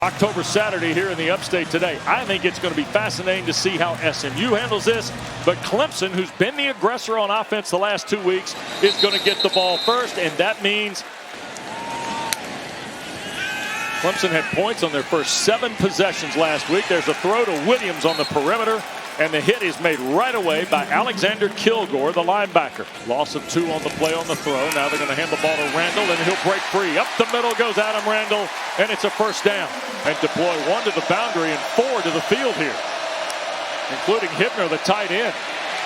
October Saturday here in the upstate today. I think it's going to be fascinating to see how SMU handles this, but Clemson, who's been the aggressor on offense the last 2 weeks, is going to get the ball first, and that means Clemson had points on their first 7 possessions last week. There's a throw to Williams on the perimeter, and the hit is made right away by Alexander Kilgore, the linebacker. Loss of 2 on the play on the throw. Now they're going to hand the ball to Randall, and he'll break free. Up the middle goes Adam Randall, and it's a first down. And deploy 1 to the boundary and 4 to the field here, including Hibner, the tight end.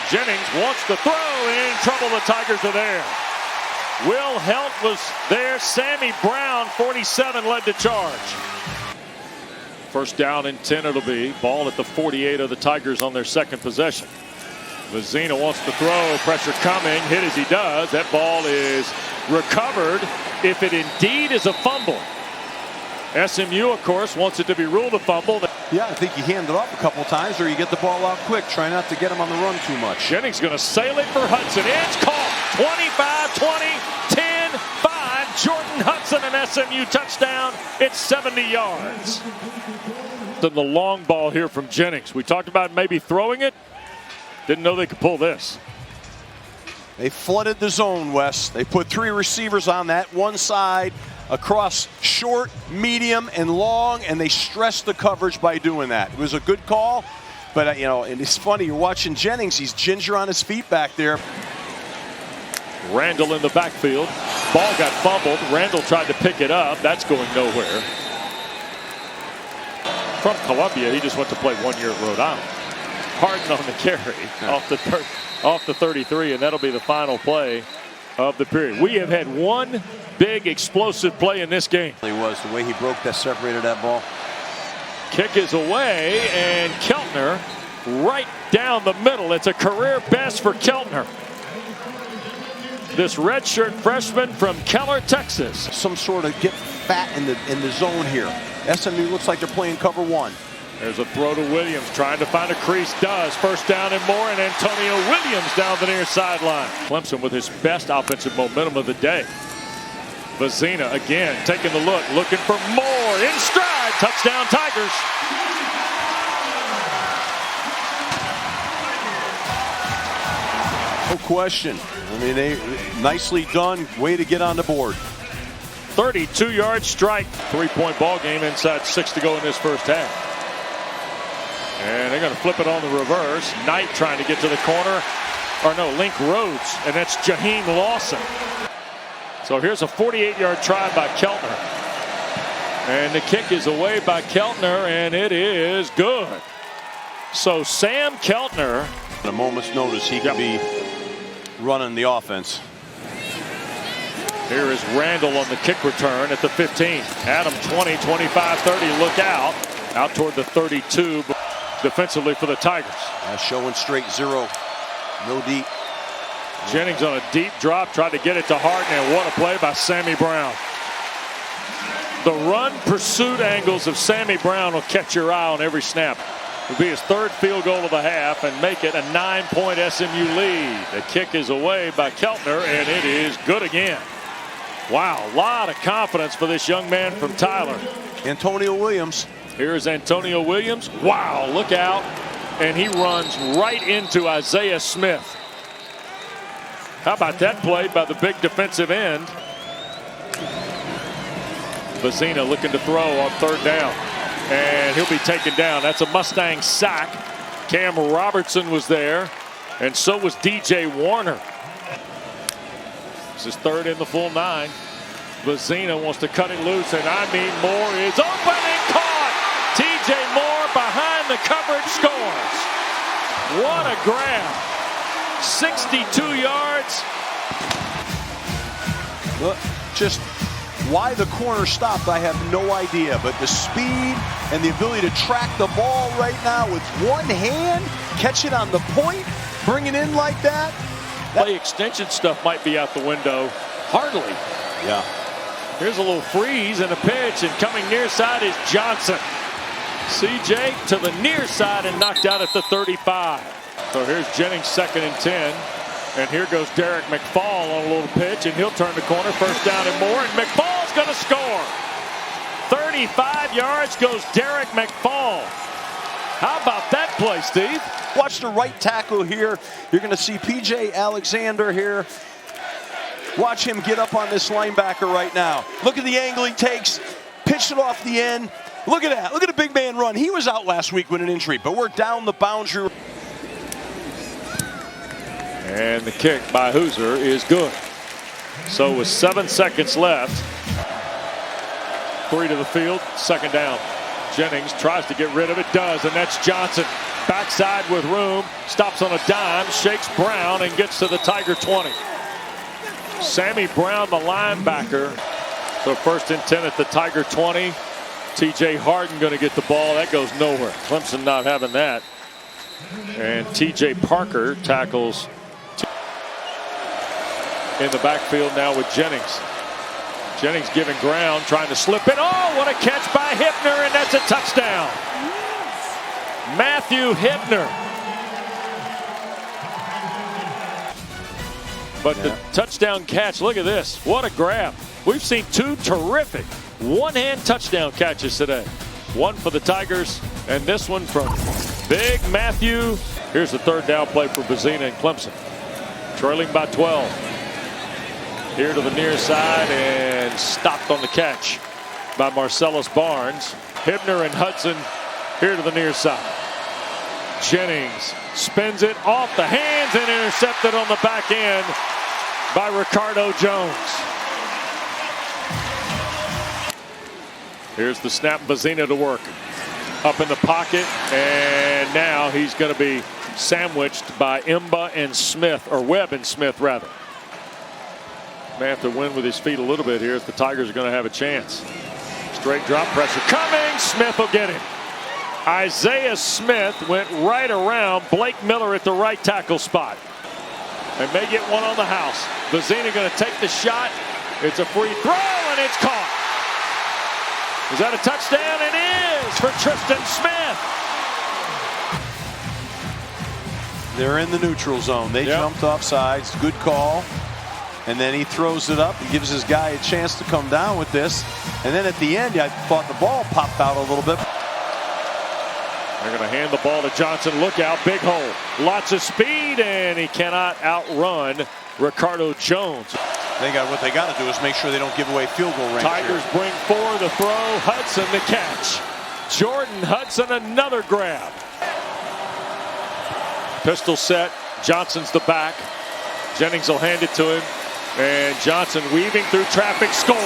Jennings wants to throw, and in trouble. The Tigers are there. Will Helt was there. Sammy Brown, 47, led the charge. First down and 10 it'll be. Ball at the 48 of the Tigers on their second possession. Vizzina wants to throw. Pressure coming. Hit as he does. That ball is recovered if it indeed is a fumble. SMU, of course, wants it to be ruled a fumble. Yeah, I think you hand it off a couple times or you get the ball out quick. Try not to get him on the run too much. Jennings going to sail it for Hudson. It's caught. 25-20, 10-5. Jordan Hudson, an SMU touchdown. It's 70 yards. The long ball here from Jennings. We talked about maybe throwing it. Didn't know they could pull this. They flooded the zone, Wes. They put 3 receivers on that one side across short, medium, and long, and they stressed the coverage by doing that. It was a good call, but you know, and it's funny, you're watching Jennings. He's ginger on his feet back there. Randall in the backfield. Ball got fumbled. Randall tried to pick it up. That's going nowhere. From Columbia, he just went to play 1 year at Rhode Island. Harden on the carry off the 33, and that'll be the final play of the period. We have had one big explosive play in this game. It was the way he broke that, separated that ball. Kick is away, and Keltner right down the middle. It's a career best for Keltner. This redshirt freshman from Keller, Texas. Some sort of get fat in the zone here. SMU looks like they're playing cover 1. There's a throw to Williams, trying to find a crease. Does. First down and more, and Antonio Williams down the near sideline. Clemson with his best offensive momentum of the day. Vizzina again taking the look, looking for more. In stride. Touchdown Tigers. No question. I mean, they nicely done. Way to get on the board. 32-yard strike. 3-point ball game, inside 6 to go in this first half. And they're going to flip it on the reverse. Knight trying to get to the corner. Or no, Link Rhodes. And that's Jaheim Lawson. So here's a 48-yard try by Keltner. And the kick is away by Keltner, and it is good. So Sam Keltner. At a moment's notice, he can be running the offense. Here is Randall on the kick return at the 15. Adam 20, 25, 30. Look out. Out toward the 32 defensively for the Tigers. Showing straight 0. No deep. Jennings on a deep drop. Tried to get it to Harden. And what a play by Sammy Brown. The run pursuit angles of Sammy Brown will catch your eye on every snap. It'll be his 3rd field goal of the half and make it a 9-point SMU lead. The kick is away by Keltner, and it is good again. Wow, a lot of confidence for this young man from Tyler. Antonio Williams. Here's Antonio Williams. Wow, look out. And he runs right into Isaiah Smith. How about that play by the big defensive end? Vizzina looking to throw on 3rd down. And he'll be taken down. That's a Mustang sack. Cam Robertson was there. And so was DJ Warner. This is 3rd in the full 9. Vizzina wants to cut it loose, and I mean Moore is open and caught. TJ Moore behind the coverage scores. What a grab. 62 yards. Look, just why the corner stopped, I have no idea. But the speed and the ability to track the ball right now with one hand, catch it on the point, bring it in like that. Play extension stuff might be out the window. Hardly. Yeah. Here's a little freeze and a pitch, and coming near side is Johnson. CJ to the near side and knocked out at the 35. So here's Jennings 2nd and 10. And here goes Derek McFall on a little pitch, and he'll turn the corner. First down and more, and McFall's going to score. 30 35 yards goes Derek McFall. How about that play, Steve? Watch the right tackle here. You're going to see P.J. Alexander here. Watch him get up on this linebacker right now. Look at the angle he takes. Pitched it off the end. Look at that. Look at the big man run. He was out last week with an injury, but we're down the boundary. And the kick by Hoosier is good. So with 7 seconds left, 3 to the field, second down. Jennings tries to get rid of it, does, and that's Johnson. Backside with room, stops on a dime, shakes Brown, and gets to the Tiger 20. Sammy Brown, the linebacker. So first and 10 at the Tiger 20. T.J. Harden going to get the ball. That goes nowhere. Clemson not having that. And T.J. Parker tackles in the backfield now with Jennings. Jennings giving ground, trying to slip it. Oh, what a catch by Hipner, and that's a touchdown. Matthew Hipner. But the touchdown catch, look at this. What a grab. We've seen 2 terrific one-hand touchdown catches today. One for the Tigers, and this one from Big Matthew. Here's the third down play for Vizzina and Clemson. Trailing by 12. Here to the near side and stopped on the catch by Marcellus Barnes. Hibner and Hudson here to the near side. Jennings spins it off the hands and intercepted on the back end by Ricardo Jones. Here's the snap. Vizzina to work. Up in the pocket, and now he's going to be sandwiched by Imba and Smith, or Webb and Smith rather. May have to win with his feet a little bit here if the Tigers are going to have a chance. Straight drop pressure coming. Smith will get him. Isaiah Smith went right around Blake Miller at the right tackle spot. They may get one on the house. Vizzina going to take the shot. It's a free throw, and it's caught. Is that a touchdown? It is for Tristan Smith. They're in the neutral zone. They jumped off sides. Good call. And then he throws it up and gives his guy a chance to come down with this. And then at the end, I thought the ball popped out a little bit. They're going to hand the ball to Johnson. Look out, big hole. Lots of speed, and he cannot outrun Ricardo Jones. What they got to do is make sure they don't give away field goal range. Tigers bring 4, the throw. Hudson the catch. Jordan Hudson another grab. Pistol set. Johnson's the back. Jennings will hand it to him. And Johnson weaving through traffic scores.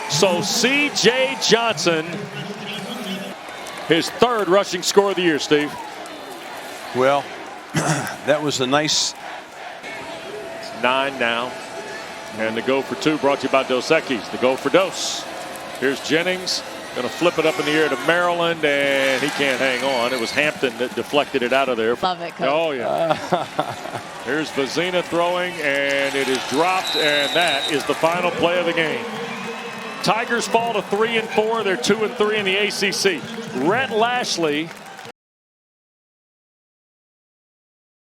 So C.J. Johnson, his 3rd rushing score of the year, Steve. Well, that was a nice. 9 now. And the go for 2 brought to you by Dos Equis. The go for Dos. Here's Jennings. Going to flip it up in the air to Maryland, and he can't hang on. It was Hampton that deflected it out of there. Love it, Coach. Oh, yeah. Here's Vizzina throwing, and it is dropped, and that is the final play of the game. Tigers fall to 3-4. They're 2-3 in the ACC. Rhett Lashley